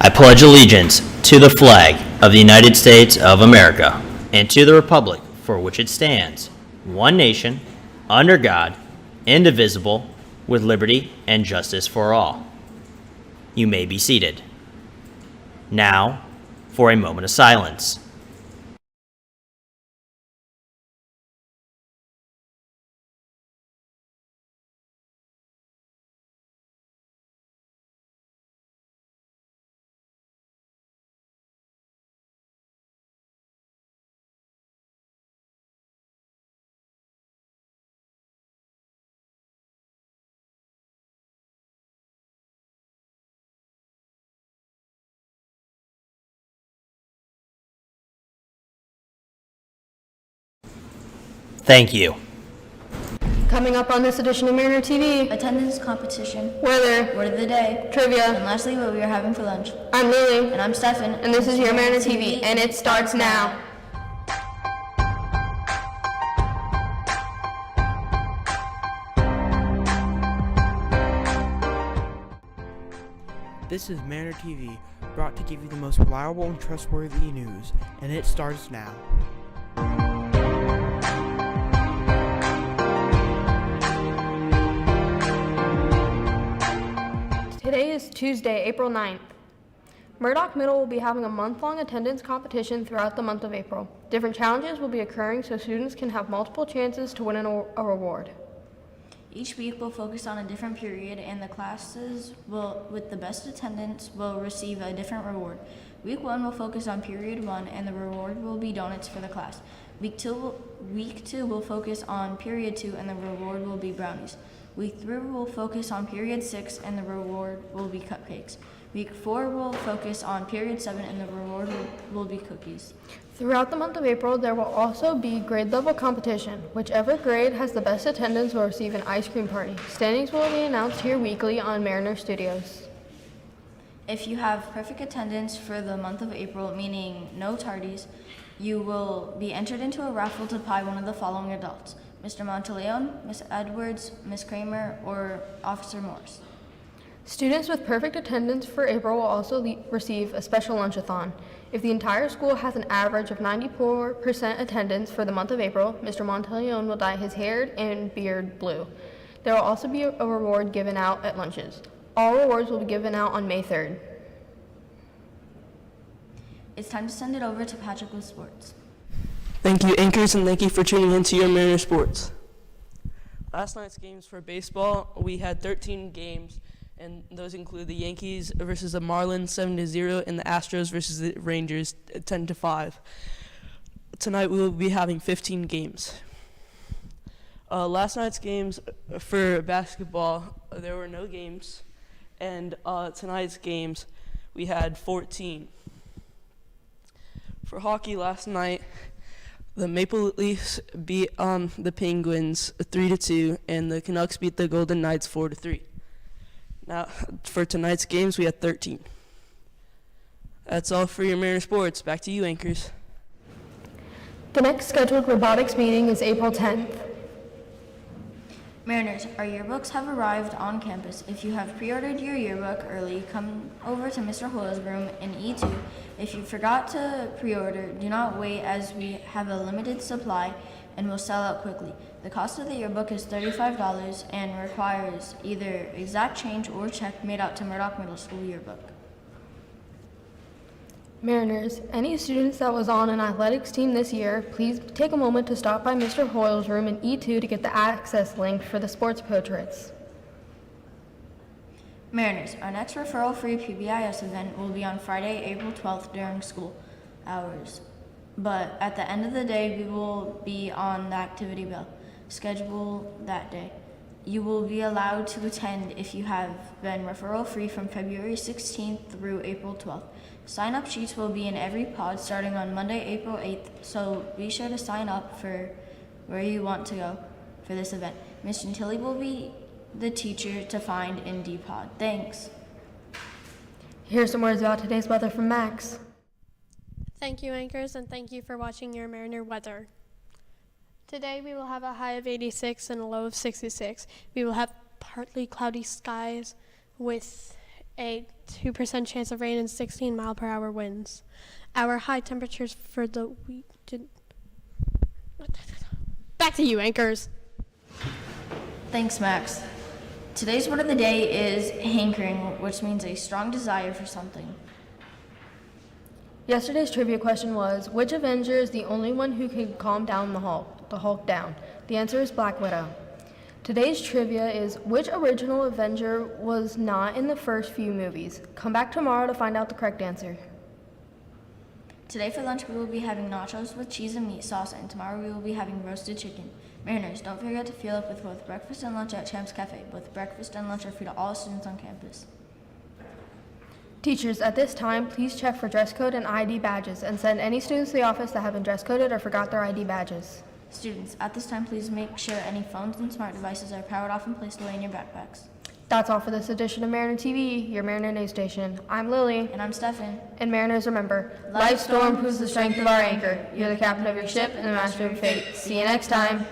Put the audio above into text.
I pledge allegiance to the flag of the United States of America and to the republic for which it stands, one nation, under God, indivisible, with liberty and justice for all. You may be seated. Now, for a moment of silence. Thank you. Coming up on this edition of Mariner TV, attendance competition, weather, word of the day, trivia, and lastly what we are having for lunch. I'm Lily. And I'm Stefan. And this is your Mariner TV, and it starts now. This is Mariner TV, brought to give you the most reliable and trustworthy news, and it starts now. Today is Tuesday, April 9th. Murdoch Middle will be having a month-long attendance competition throughout the month of April. Different challenges will be occurring so students can have multiple chances to win a reward. Each week will focus on a different period, and the classes with the best attendance will receive a different reward. Week 1 will focus on period 1, and the reward will be donuts for the class. Week 2 will focus on period 2, and the reward will be brownies. Week 3 will focus on period 6, and the reward will be cupcakes. Week 4 will focus on period 7, and the reward will be cookies. Throughout the month of April, there will also be grade level competition. Whichever grade has the best attendance will receive an ice cream party. Standings will be announced here weekly on Mariner Studios. If you have perfect attendance for the month of April, meaning no tardies, you will be entered into a raffle to buy one of the following adults: Mr. Monteleone, Miss Edwards, Miss Kramer, or Officer Morse. Students with perfect attendance for April will also receive a special lunchathon. If the entire school has an average of 94% attendance for the month of April, Mr. Monteleone will dye his hair and beard blue. There will also be a reward given out at lunches. All rewards will be given out on May 3rd. It's time to send it over to Patrick with sports. Thank you, anchors, and thank you for tuning in to your Mariner Sports. Last night's games for baseball, we had 13 games, and those include the Yankees versus the Marlins 7-0 and the Astros versus the Rangers 10-5. Tonight we will be having 15 games. Last night's games for basketball, there were no games, and tonight's games we had 14. For hockey last night, the Maple Leafs beat the Penguins 3-2, and the Canucks beat the Golden Knights 4-3. Now, for tonight's games, we had 13. That's all for your Mariner Sports. Back to you, anchors. The next scheduled robotics meeting is April 10th. Mariners, our yearbooks have arrived on campus. If you have pre-ordered your yearbook early, come over to Mr. Hoyle's room in E2. If you forgot to pre-order, do not wait, as we have a limited supply and will sell out quickly. The cost of the yearbook is $35 and requires either exact change or check made out to Murdoch Middle School yearbook. Mariners, any students that was on an athletics team this year, please take a moment to stop by Mr. Hoyle's room in E2 to get the access link for the sports portraits. Mariners, our next referral-free PBIS event will be on Friday, April 12th during school hours. But at the end of the day, we will be on the activity bell schedule that day. You will be allowed to attend if you have been referral-free from February 16th through April 12th. Sign-up sheets will be in every pod starting on Monday, April 8th, so be sure to sign up for where you want to go for this event. Ms. Gentili will be the teacher to find in D-Pod. Thanks. Here's some words about today's weather from Max. Thank you, anchors, and thank you for watching your Mariner weather. Today we will have a high of 86 and a low of 66. We will have partly cloudy skies with a 2% chance of rain, and 16 mile per hour winds. Our high temperatures for the week Back to you, anchors. Thanks, Max. Today's word of the day is hankering, which means a strong desire for something. Yesterday's trivia question was, which Avenger is the only one who can calm down the Hulk down? The answer is Black Widow. Today's trivia is, which original Avenger was not in the first few movies? Come back tomorrow to find out the correct answer. Today for lunch we will be having nachos with cheese and meat sauce, and tomorrow we will be having roasted chicken. Mariners, don't forget to fuel up with both breakfast and lunch at Champs Cafe. Both breakfast and lunch are free to all students on campus. Teachers, at this time, please check for dress code and ID badges and send any students to the office that have been dress coded or forgot their ID badges. Students, at this time, please make sure any phones and smart devices are powered off and placed away in your backpacks. That's all for this edition of Mariner TV, your Mariner news station. I'm Lily. And I'm Stefan. And Mariners, remember, life's storm proves the strength of our anchor. You're the captain of your ship and the master of your fate. See you next time.